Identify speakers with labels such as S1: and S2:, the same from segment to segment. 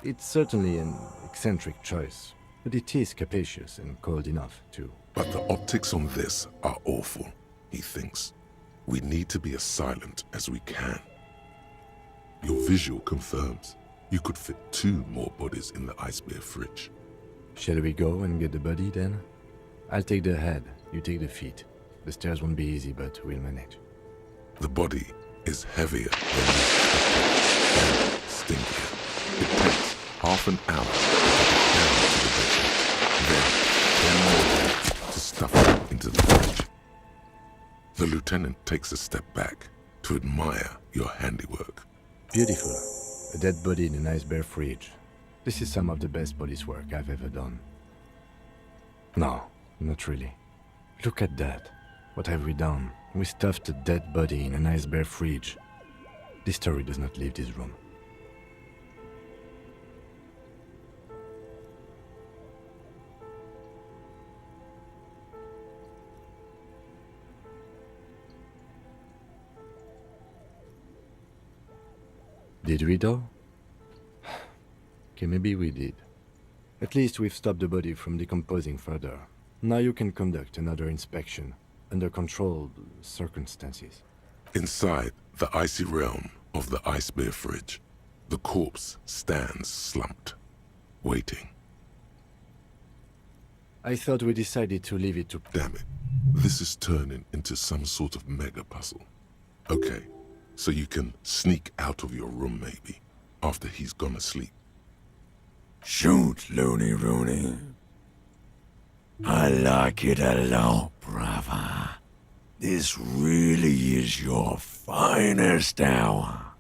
S1: It's certainly an eccentric choice, but it is capacious and cold enough, too.
S2: But the optics on this are awful, he thinks. We need to be as silent as we can. Your visual confirms you could fit 2 more bodies in the ice bear fridge.
S1: Shall we go and get the body, then? I'll take the head, you take the feet. The stairs won't be easy, but we'll manage.
S2: The body is heavier than we expected and stinkier. It takes half an hour to get it down to the basement. Then 10 more to stuff it into the fridge. The lieutenant takes a step back to admire your handiwork.
S1: Beautiful. A dead body in an ice bear fridge. This is some of the best police work I've ever done. No, not really. Look at that. What have we done? We stuffed a dead body in an ice bear fridge. This story does not leave this room. Did we though? Okay, maybe we did. At least we've stopped the body from decomposing further. Now you can conduct another inspection, under controlled circumstances.
S2: Inside the icy realm of the ice bear fridge, the corpse stands slumped, waiting.
S1: I thought we decided to leave it to...
S2: Damn it, this is turning into some sort of mega puzzle. Okay, so you can sneak out of your room maybe, after he's gone asleep.
S3: Shoot, Looney Rooney. I like it a lot, brother. This really is your finest hour.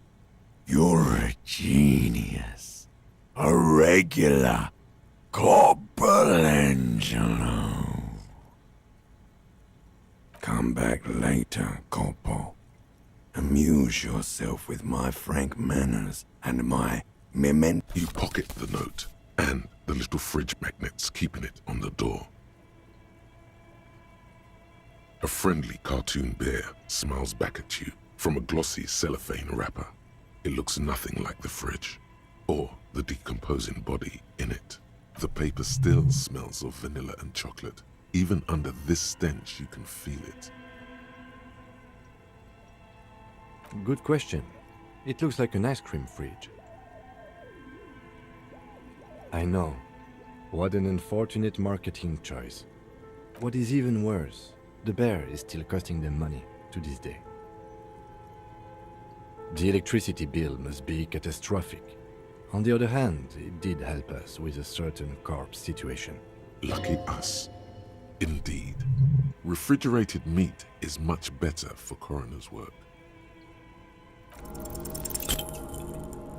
S3: You're a genius. A regular Corpelangelo. Come back later, Corpo. Amuse yourself with my frank manners and my memento.
S2: You pocket the note and the little fridge magnets keeping it on the door. A friendly cartoon bear smiles back at you from a glossy cellophane wrapper. It looks nothing like the fridge, or the decomposing body in it. The paper still smells of vanilla and chocolate. Even under this stench, you can feel it.
S1: Good question. It looks like an ice cream fridge. I know. What an unfortunate marketing choice. What is even worse, the bear is still costing them money to this day. The electricity bill must be catastrophic. On the other hand, it did help us with a certain corpse situation.
S2: Lucky us. Indeed. Refrigerated meat is much better for coroner's work.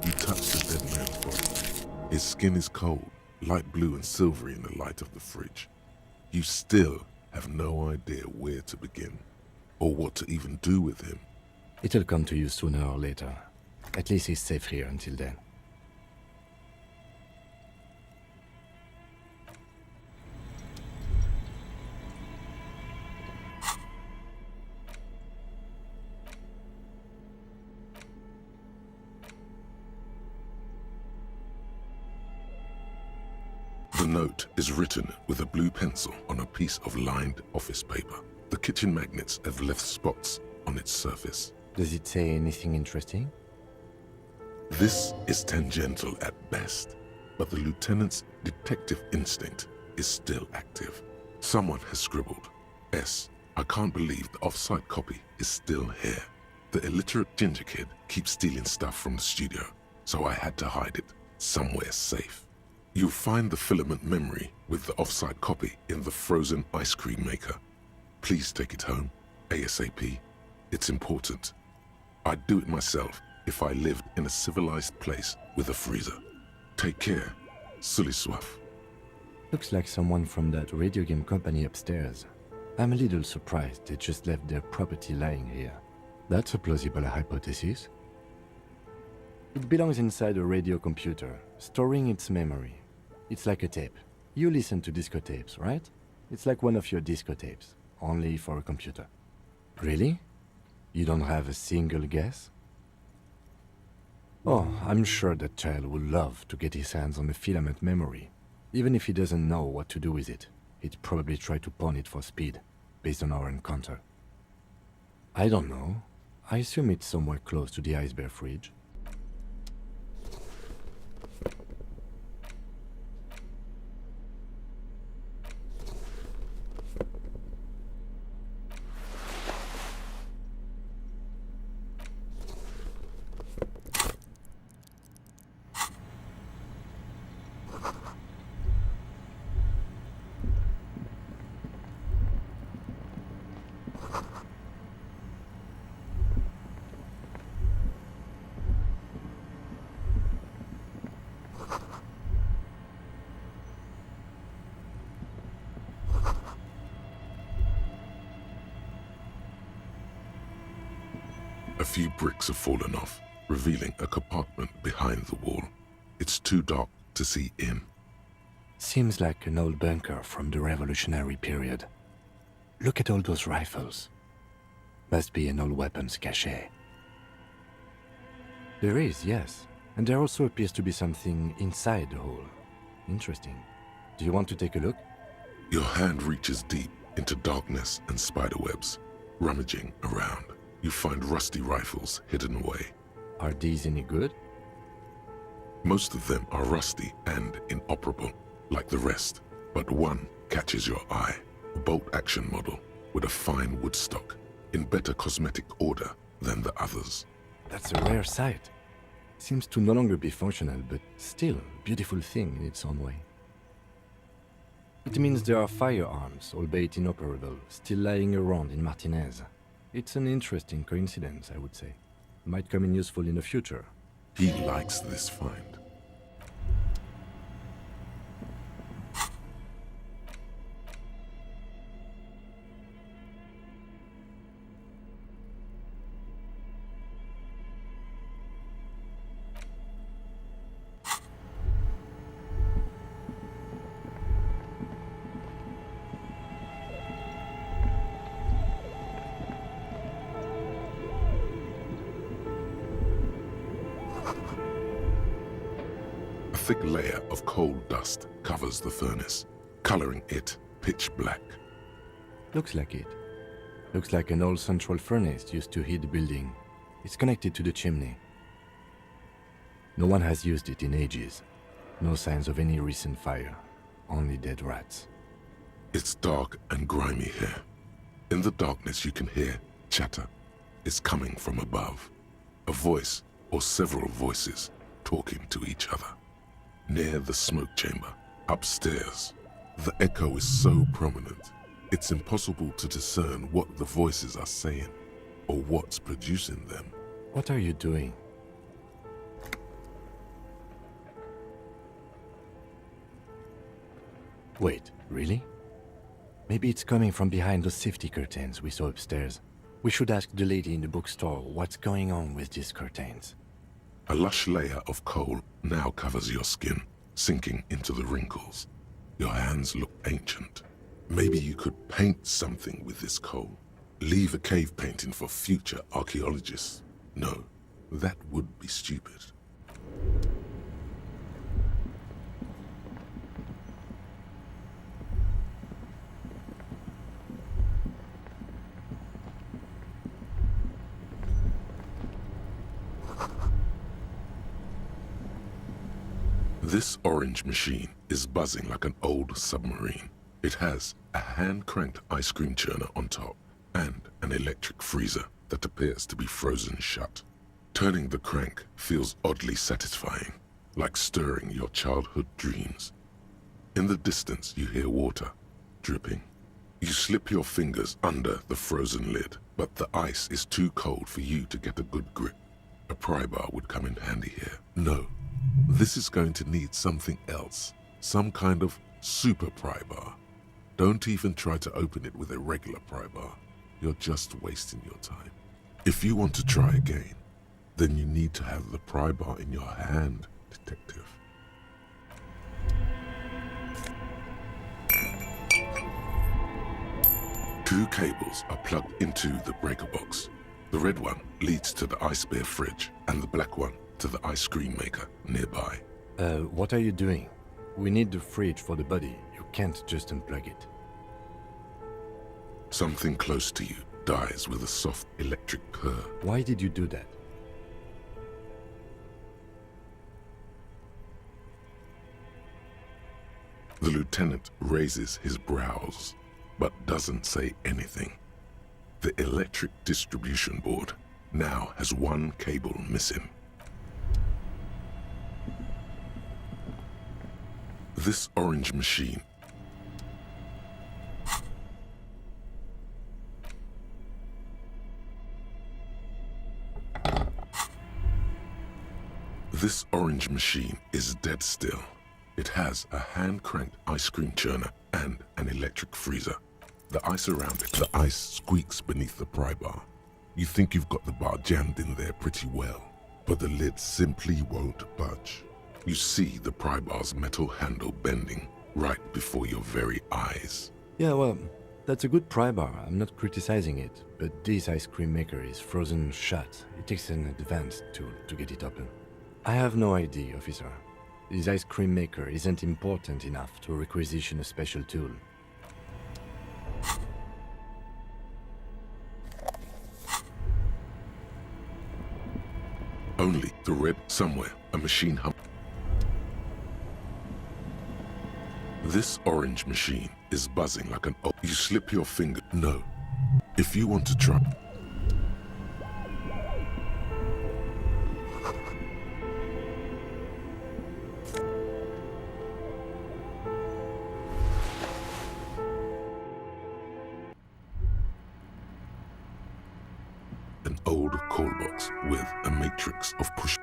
S2: You touch the dead man's body. His skin is cold, light blue and silvery in the light of the fridge. You still have no idea where to begin, or what to even do with him.
S1: It'll come to you sooner or later. At least he's safe here until then.
S2: The note is written with a blue pencil on a piece of lined office paper. The kitchen magnets have left spots on its surface.
S1: Does it say anything interesting?
S2: This is tangential at best, but the lieutenant's detective instinct is still active. Someone has scribbled, S. I can't believe the off-site copy is still here. The illiterate ginger kid keeps stealing stuff from the studio, so I had to hide it somewhere safe. You'll find the filament memory with the off-site copy in the frozen ice cream maker. Please take it home, ASAP. It's important. I'd do it myself if I lived in a civilized place with a freezer. Take care, Sully Swaff.
S1: Looks like someone from that radio game company upstairs. I'm a little surprised they just left their property lying here. That's a plausible hypothesis. It belongs inside a radio computer, storing its memory. It's like a tape. You listen to disco tapes, right? It's like one of your disco tapes, only for a computer. Really? You don't have a single guess? Oh, I'm sure that child would love to get his hands on a filament memory. Even if he doesn't know what to do with it, he'd probably try to pawn it for speed, based on our encounter. I don't know. I assume it's somewhere close to the ice bear fridge.
S2: A few bricks have fallen off, revealing a compartment behind the wall. It's too dark to see in.
S1: Seems like an old bunker from the revolutionary period. Look at all those rifles. Must be an old weapons cache. There is, yes. And there also appears to be something inside the hole. Interesting. Do you want to take a look?
S2: Your hand reaches deep into darkness and spiderwebs. Rummaging around, you find rusty rifles hidden away.
S1: Are these any good?
S2: Most of them are rusty and inoperable, like the rest, but one catches your eye. A bolt-action model with a fine wood stock, in better cosmetic order than the others.
S1: That's a rare sight. Seems to no longer be functional, but still a beautiful thing in its own way. It means there are firearms, albeit inoperable, still lying around in Martinez. It's an interesting coincidence, I would say. Might come in useful in the future.
S2: He likes this find. A thick layer of coal dust covers the furnace, coloring it pitch black.
S1: Looks like it. Looks like an old central furnace used to heat the building. It's connected to the chimney. No one has used it in ages. No signs of any recent fire. Only dead rats.
S2: It's dark and grimy here. In the darkness you can hear chatter. It's coming from above. A voice or several voices talking to each other. Near the smoke chamber, upstairs, the echo is so prominent, it's impossible to discern what the voices are saying or what's producing them.
S1: What are you doing? Wait, really? Maybe it's coming from behind those safety curtains we saw upstairs. We should ask the lady in the bookstore what's going on with these curtains.
S2: A lush layer of coal now covers your skin, sinking into the wrinkles. Your hands look ancient. Maybe you could paint something with this coal. Leave a cave painting for future archaeologists. No, that would be stupid. This orange machine is buzzing like an old submarine. It has a hand-cranked ice cream churner on top and an electric freezer that appears to be frozen shut. Turning the crank feels oddly satisfying, like stirring your childhood dreams. In the distance you hear water dripping. You slip your fingers under the frozen lid, but the ice is too cold for you to get a good grip. A pry bar would come in handy here. No. This is going to need something else, some kind of super pry bar. Don't even try to open it with a regular pry bar. You're just wasting your time. If you want to try again, then you need to have the pry bar in your hand, detective. Two cables are plugged into the breaker box. The red one leads to the ice bear fridge, and the black one to the ice cream maker nearby.
S1: What are you doing? We need the fridge for the body. You can't just unplug it.
S2: Something close to you dies with a soft electric purr.
S1: Why did you do that?
S2: The lieutenant raises his brows, but doesn't say anything. The electric distribution board now has one cable missing. This orange machine is dead still. It has a hand-cranked ice cream churner and an electric freezer. The ice around it, the ice squeaks beneath the pry bar. You think you've got the bar jammed in there pretty well, but the lid simply won't budge. You see the pry bar's metal handle bending right before your very eyes.
S1: Yeah, well, that's a good pry bar. I'm not criticizing it, but this ice cream maker is frozen shut. It takes an advanced tool to get it open. I have no idea, officer. This ice cream maker isn't important enough to requisition a special tool.
S2: Only the red somewhere, a machine hum. This orange machine is buzzing like an you slip your finger. No. If you want to try. An old call box with a matrix of push.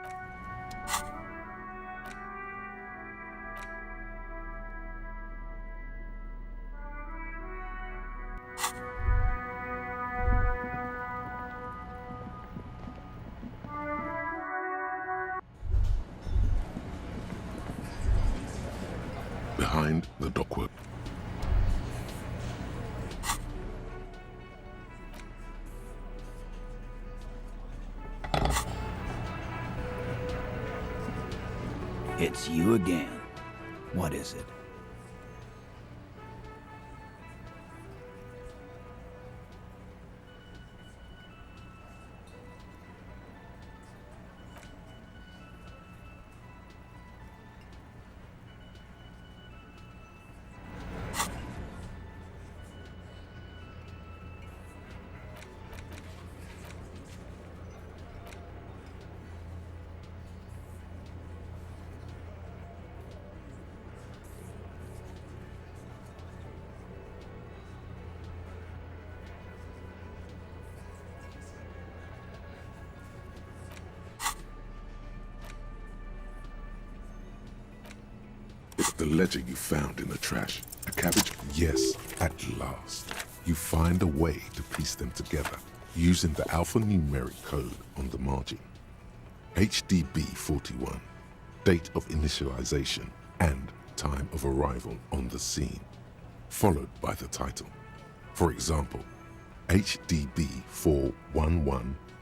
S2: Behind the dockwork.
S4: It's you again. What is it?
S2: It's the ledger you found in the trash. A cabbage? Yes, at last. You find a way to piece them together using the alphanumeric code on the margin. HDB 41, date of initialization and time of arrival on the scene, followed by the title. For example, HDB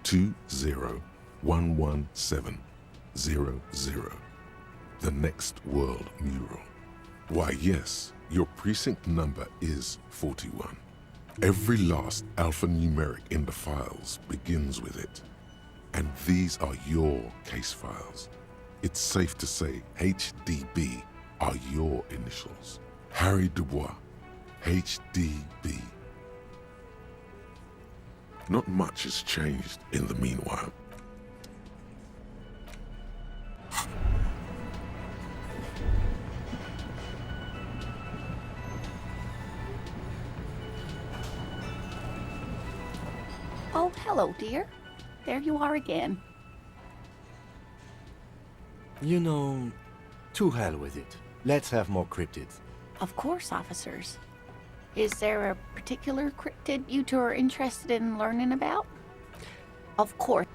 S2: 41120111700. The next world mural. Why, yes, your precinct number is 41. Every last alphanumeric in the files begins with it. And these are your case files. It's safe to say HDB are your initials. Harry Dubois, HDB. Not much has changed in the meanwhile.
S5: Oh, hello, dear. There you are again.
S1: You know, to hell with it. Let's have more cryptids.
S5: Of course, officers. Is there a particular cryptid you two are interested in learning about? Of course.